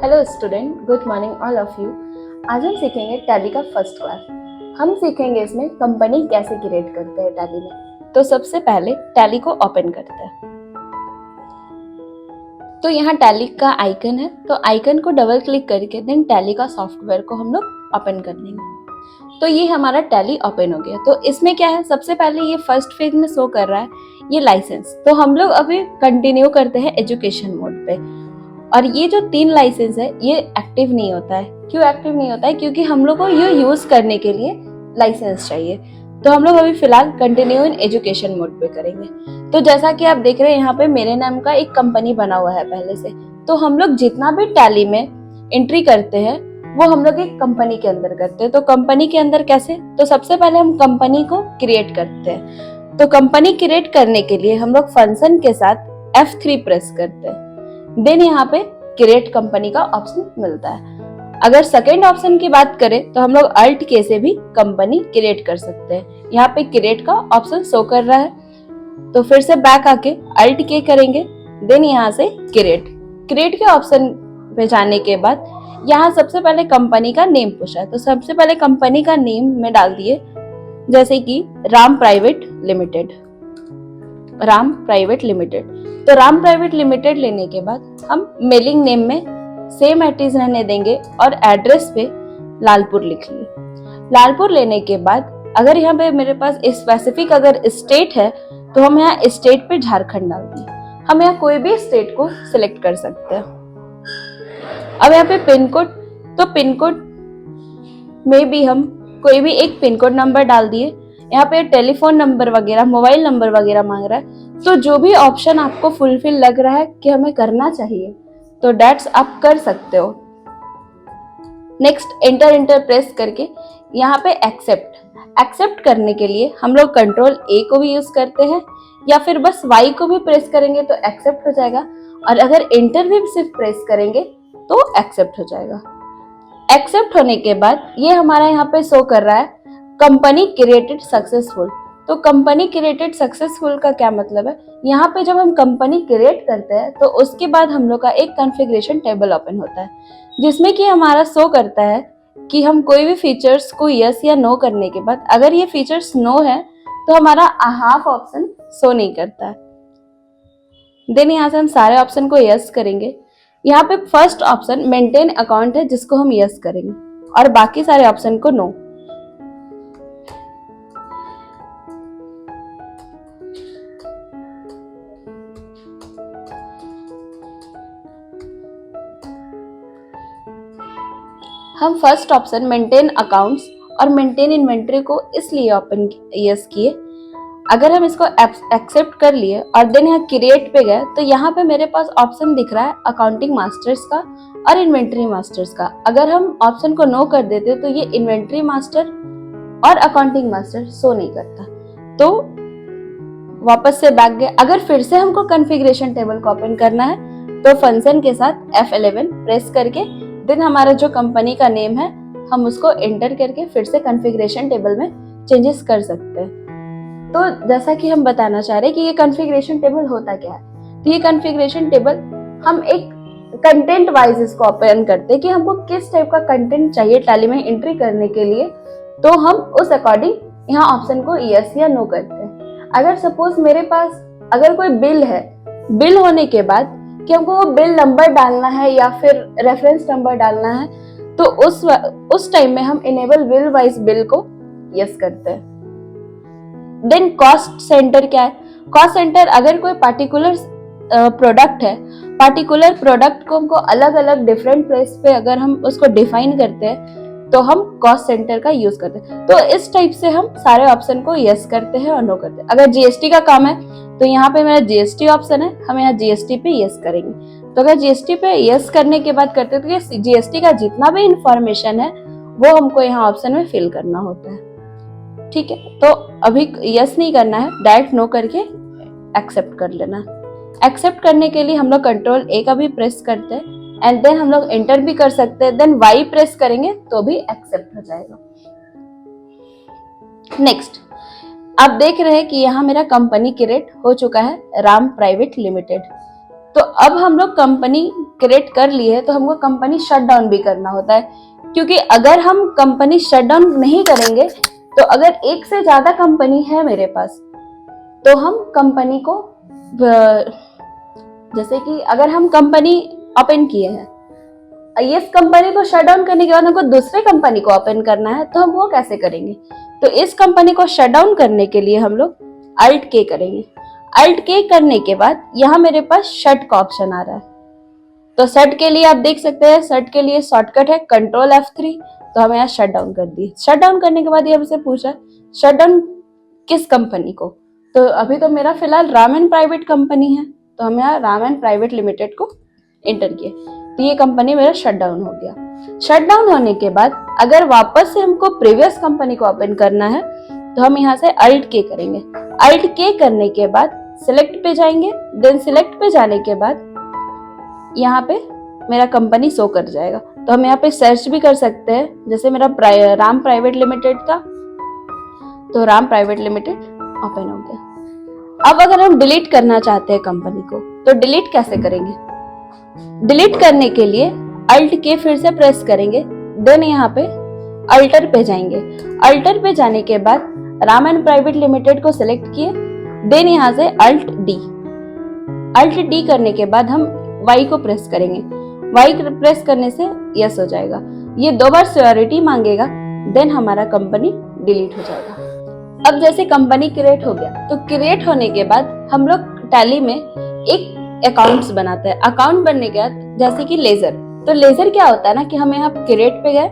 Hello student, good morning all of you. आज हम सीखेंगे टैली का फर्स्ट क्लास। हम सीखेंगे इसमें कंपनी कैसे क्रिएट करते हैं टैली में। तो सबसे पहले टैली को ओपन करते हैं। तो यहाँ टैली का आइकन है, तो आइकन को डबल क्लिक करके देन टैली का सॉफ्टवेयर को हम लोग ओपन कर लेंगे। तो ये हमारा टैली ओपन हो गया। तो इसमें क्या है, सबसे पहले ये फर्स्ट पेज में शो कर रहा है ये लाइसेंस। तो हम लोग अभी कंटिन्यू करते हैं एजुकेशन मोड पे। और ये जो 3 लाइसेंस है ये एक्टिव नहीं होता है। क्यों एक्टिव नहीं होता है? क्योंकि हम लोग को ये यूज करने के लिए लाइसेंस चाहिए। तो हम लोग अभी फिलहाल कंटिन्यू इन एजुकेशन मोड पे करेंगे। तो जैसा कि आप देख रहे हैं यहाँ पे मेरे नाम का एक कंपनी बना हुआ है पहले से। तो हम लोग जितना भी टैली में एंट्री करते हैं वो हम लोग एक कंपनी के अंदर करते हैं। तो कंपनी के अंदर कैसे? तो सबसे पहले हम कंपनी को क्रिएट करते हैं। तो कंपनी क्रिएट करने के लिए हम लोग फंक्शन के साथ F3 प्रेस करते हैं। देन यहाँ पे क्रिएट कंपनी का ऑप्शन मिलता है। अगर सेकेंड ऑप्शन की बात करें तो हम लोग अल्ट के से भी कंपनी क्रिएट कर सकते हैं। यहाँ पे क्रिएट का ऑप्शन शो कर रहा है, तो फिर से बैक आके अल्ट के करेंगे, देन यहाँ से क्रिएट के ऑप्शन पे जाने के बाद यहाँ सबसे पहले कंपनी का नेम पूछा है। तो सबसे पहले कंपनी का नेम में डाल दिए, जैसे कि राम प्राइवेट लिमिटेड। तो राम प्राइवेट लिमिटेड लेने के बाद हम मेलिंग नेम में सेम एड्रेस रहने देंगे और एड्रेस पे लालपुर लिख लिए। लालपुर लेने के बाद अगर यहाँ पे मेरे पास स्पेसिफिक अगर स्टेट है तो हम यहाँ स्टेट पे झारखंड डाल दिए। हम यहाँ कोई भी स्टेट को सिलेक्ट कर सकते हैं। अब यहाँ पे पिन कोड, तो पिन कोड में भी हम कोई भी एक पिन कोड नंबर डाल दिए। यहाँ पे टेलीफोन नंबर वगैरह, मोबाइल नंबर वगैरह मांग रहा है। तो जो भी ऑप्शन आपको फुलफिल लग रहा है कि हमें करना चाहिए तो डेट्स आप कर सकते हो। नेक्स्ट एंटर प्रेस करके यहाँ पे एक्सेप्ट करने के लिए हम लोग कंट्रोल A को भी यूज करते हैं, या फिर बस Y को भी प्रेस करेंगे तो एक्सेप्ट हो जाएगा। और अगर एंटर भी सिर्फ प्रेस करेंगे तो एक्सेप्ट हो जाएगा। एक्सेप्ट होने के बाद ये हमारा यहाँ पे शो कर रहा है कंपनी क्रिएटेड सक्सेसफुल। तो कंपनी क्रिएटेड सक्सेसफुल का क्या मतलब है? यहाँ पे जब हम कंपनी क्रिएट करते हैं तो उसके बाद हम लोग का एक कॉन्फ़िगरेशन टेबल ओपन होता है, जिसमें कि हमारा शो करता है कि हम कोई भी फीचर्स को यस या नो करने के बाद अगर ये फीचर्स नो है तो हमारा हाफ ऑप्शन शो नहीं करता है। देन यहाँ से हम सारे ऑप्शन को यस करेंगे। यहाँ पे फर्स्ट ऑप्शन मेंटेन अकाउंट है, जिसको हम यस करेंगे और बाकी सारे ऑप्शन को नो। हम फर्स्ट ऑप्शन मेंटेन अकाउंट्स और मेंटेन इन्वेंट्री को इसलिए ओपन यस किए। अगर हम इसको एक्सेप्ट कर लिए और देन यहाँ क्रिएट पे गए तो यहाँ पे मेरे पास ऑप्शन दिख रहा है अकाउंटिंग मास्टर्स का और इन्वेंट्री मास्टर्स का। अगर हम ऑप्शन को नो कर देते तो ये इन्वेंट्री मास्टर और अकाउंटिंग मास्टर शो नहीं करता। तो वापस से बैक गए। अगर फिर से हमको कॉन्फ़िगरेशन टेबल को ओपन करना है तो फंक्शन के साथ F11 प्रेस करके देन हमारा जो कंपनी का नेम है हम उसको एंटर करके फिर से कॉन्फ़िगरेशन टेबल में चेंजेस कर सकते हैं। तो जैसा कि हम बताना चाह रहे हैं कि ये कॉन्फ़िगरेशन टेबल होता क्या है। तो ये कॉन्फ़िगरेशन टेबल हम एक कंटेंट वाइज इसको ओपन करते हैं कि हमको किस टाइप का कंटेंट चाहिए टैली में एंट्री करने के लिए। तो हम उस अकॉर्डिंग यहाँ ऑप्शन को यस या नो करते हैं। अगर सपोज मेरे पास अगर कोई बिल है, बिल होने के बाद कि हमको वो बिल नंबर डालना है या फिर रेफरेंस नंबर डालना है, तो उस टाइम में हम इनेबल बिल वाइज बिल को यस करते हैं। देन कॉस्ट सेंटर क्या है? कॉस्ट सेंटर अगर कोई पार्टिकुलर प्रोडक्ट है, पार्टिकुलर प्रोडक्ट को हमको अलग अलग डिफरेंट प्लेस पे अगर हम उसको डिफाइन करते हैं तो हम कॉस्ट सेंटर का यूज करते हैं। तो इस टाइप से हम सारे ऑप्शन को यस करते हैं और नो करते हैं। अगर जीएसटी का काम है तो यहाँ पे मेरा जीएसटी ऑप्शन है, हम यहाँ जीएसटी पे यस करेंगे। तो अगर जीएसटी पे यस करने के बाद करते हैं तो ये जीएसटी का जितना भी इंफॉर्मेशन है वो हमको यहाँ ऑप्शन में फिल करना होता है। ठीक है, तो अभी यस नहीं करना है, डायरेक्ट नो करके एक्सेप्ट कर लेना। एक्सेप्ट करने के लिए हम लोग कंट्रोल A का भी प्रेस करते हैं एंड देन हम लोग एंटर भी कर सकते हैं। देन Y प्रेस करेंगे तो भी एक्सेप्ट हो जाएगा। नेक्स्ट आप देख रहे हैं कि यहाँ मेरा कंपनी क्रिएट हो चुका है राम प्राइवेट लिमिटेड। तो अब हम लोग कंपनी क्रिएट कर ली है तो हमको कंपनी शट डाउन भी करना होता है, क्योंकि अगर हम कंपनी शट डाउन नहीं करेंगे तो अगर एक से ज्यादा कंपनी है मेरे पास तो हम कंपनी को, जैसे कि अगर हम कंपनी ओपन किए हैं, इस कंपनी को शट डाउन करने के बाद हमको दूसरे कंपनी को ओपन करना है, तो हम वो कैसे करेंगे? तो इस कंपनी को शट डाउन करने के लिए हम लोग Alt K करेंगे। Alt K करने के बाद यहाँ मेरे पास शट का ऑप्शन आ रहा है, तो शट के लिए आप देख सकते हैं, शट के लिए शॉर्टकट है Ctrl F3, तो हमें यहाँ शट डाउन कर दिए। शट डाउन करने के बाद ये हमसे पूछा शट डाउन किस कंपनी को, तो अभी तो मेरा फिलहाल राम एंड प्राइवेट कंपनी है, तो हम यहाँ राम एंड प्राइवेट लिमिटेड को एंटर किए, तो ये कंपनी मेरा शट डाउन हो गया। शट डाउन होने के बाद अगर वापस से हमको प्रीवियस कंपनी को ओपन करना है तो हम यहाँ से Alt K करेंगे। Alt K करने के बाद सिलेक्ट पे जाएंगे, देन सिलेक्ट पे जाने के बाद यहाँ पे मेरा कंपनी शो कर जाएगा, तो हम यहाँ पे सर्च भी कर सकते हैं। जैसे मेरा राम प्राइवेट लिमिटेड था तो राम प्राइवेट लिमिटेड ओपन हो गया। अब अगर हम डिलीट करना चाहते हैं कंपनी को तो डिलीट कैसे करेंगे? डिलीट करने के लिए Alt K फिर से प्रेस करेंगे, देन यहाँ पे अल्टर पे जाएंगे। अल्टर पे जाने के बाद राम एंड प्राइवेट लिमिटेड को सिलेक्ट किए, देन यहाँ से Alt D करने के बाद हम Y को प्रेस करेंगे। Y प्रेस करने से यस हो जाएगा। ये 2 बार सिक्योरिटी मांगेगा, देन हमारा कंपनी डिलीट हो जाएगा। अब जैसे कंपनी क्रिएट हो गया, तो क्रिएट होने के बाद हम लोग टैली में एक अकाउंट्स बनाते हैं। अकाउंट बनने के बाद जैसे कि लेजर, तो लेजर क्या होता है ना कि हम यहाँ क्रिएट पे गए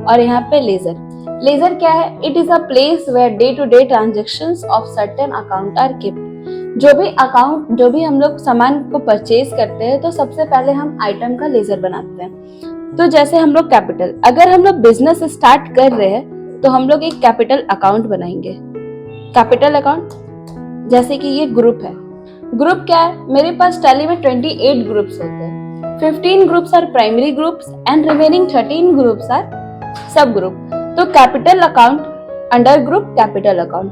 और यहाँ पे लेजर क्या है? It is a place where day to day transactions of certain account are kept. जो भी हम लोग सामान को परचेज करते हैं तो सबसे पहले हम आइटम का लेजर बनाते हैं। तो जैसे हम लोग कैपिटल, अगर हम लोग बिजनेस स्टार्ट कर रहे हैं तो हम लोग एक कैपिटल अकाउंट बनाएंगे। कैपिटल अकाउंट जैसे कि ये ग्रुप है। ग्रुप क्या है? मेरे पास टैली में 28 ग्रुप्स होते हैं। 15 groups are primary groups and remaining 13 groups are sub group. तो capital account under group capital account,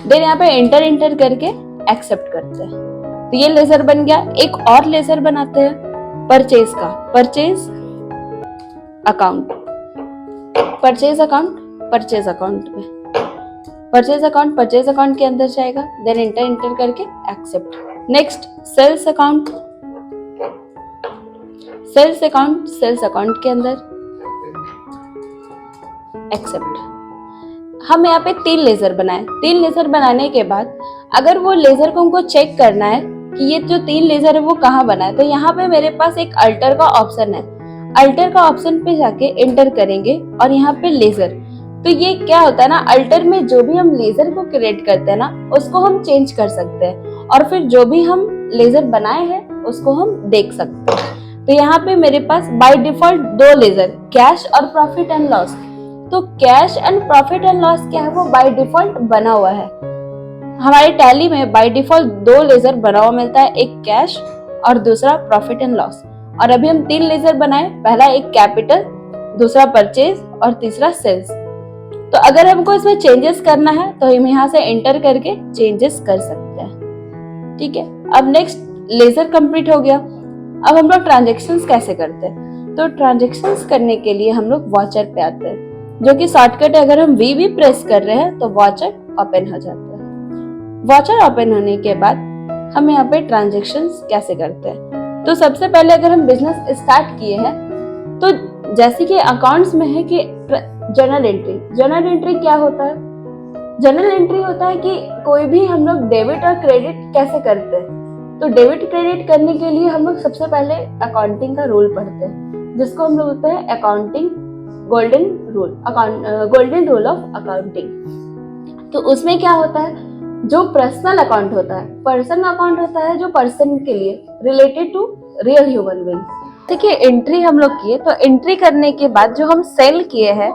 then यहाँ पे एंटर करके एक्सेप्ट करते हैं, तो ये लेजर बन गया। एक और लेजर बनाते हैं परचेज का, परचेज अकाउंट में परचेज अकाउंट के अंदर जाएगा, देन एंटर करके एक्सेप्ट। नेक्स्ट सेल्स अकाउंट के अंदर एक्सेप्ट। हम यहाँ पे 3 लेजर बनाए। 3 लेजर बनाने के बाद अगर वो लेजर को हमको चेक करना है कि ये जो 3 लेजर है वो कहाँ बना है, तो यहाँ पे मेरे पास एक अल्टर का ऑप्शन है। अल्टर का ऑप्शन पे जाके एंटर करेंगे और यहाँ पे लेजर, तो ये क्या होता है ना, अल्टर में जो भी हम लेजर को क्रिएट करते हैं ना उसको हम चेंज कर सकते हैं और फिर जो भी हम लेजर बनाए हैं उसको हम देख सकते हैं। तो यहाँ पे मेरे पास बाय डिफॉल्ट 2 लेजर, कैश और प्रॉफिट एंड लॉस। तो cash and profit and loss क्या है, वो बाय डिफॉल्ट बना हुआ है। हमारे टैली में बाय डिफॉल्ट 2 लेजर बना हुआ मिलता है, एक कैश और दूसरा प्रॉफिट एंड लॉस। और अभी हम 3 लेजर बनाए, पहला एक कैपिटल, दूसरा परचेज और तीसरा सेल्स। तो अगर हमको इसमें चेंजेस करना है तो हम यहाँ से एंटर करके चेंजेस कर सकते हैं। ठीक है, अब नेक्स्ट लेजर कंप्लीट हो गया। अब हम लोग ट्रांजेक्शन्स कैसे करते हैं, तो ट्रांजेक्शन्स करने के लिए हम लोग वॉचर पे आते हैं, जो कि शॉर्टकट है। अगर हम वी प्रेस कर रहे हैं तो वॉचर ओपन हो जाता है। वॉचर ओपन होने के बाद हम यहाँ पे ट्रांजेक्शन्स कैसे करते हैं, तो सबसे पहले अगर हम बिजनेस स्टार्ट किए हैं तो जैसे कि अकाउंट्स में है कि जर्नल एंट्री क्या होता है? जर्नल एंट्री होता है कि कोई भी हम लोग डेबिट और क्रेडिट कैसे करते हैं। तो डेबिट क्रेडिट करने के लिए हम लोग सबसे पहले अकाउंटिंग का रूल पढ़ते हैं, जिसको हम लोग बोलते हैं accounting golden rule of accounting. तो उसमें क्या होता है, जो पर्सनल अकाउंट होता है, पर्सन अकाउंट होता है जो पर्सन के लिए related to real human being. देखिए एंट्री हम लोग किए, तो एंट्री करने के बाद जो हम सेल किए हैं,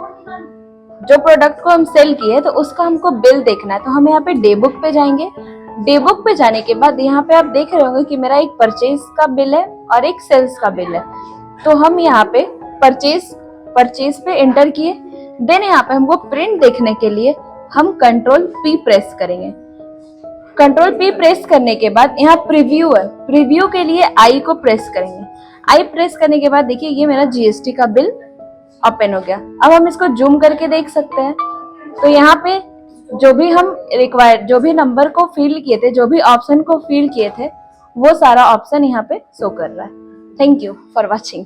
जो प्रोडक्ट को हम सेल किए तो उसका हमको बिल देखना है। तो हम यहाँ पे डे बुक पे जाएंगे। डे बुक पे जाने के बाद यहाँ पे आप देख रहे होंगे कि मेरा एक परचेज का बिल है और एक सेल्स का बिल है। तो हम यहाँ पे परचेज पे एंटर किए, देन यहाँ पे हमको प्रिंट देखने के लिए हम Ctrl P प्रेस करेंगे। Ctrl P प्रेस करने के बाद यहाँ प्रीव्यू है, प्रीव्यू के लिए आई को प्रेस करेंगे। आई प्रेस करने के बाद देखिए ये मेरा जीएसटी का बिल ओपन हो गया। अब हम इसको जूम करके देख सकते हैं। तो यहाँ पे जो भी हम रिक्वायर्ड, जो भी नंबर को फिल किए थे, जो भी ऑप्शन को फिल किए थे, वो सारा ऑप्शन यहाँ पे शो कर रहा है। Thank you for watching.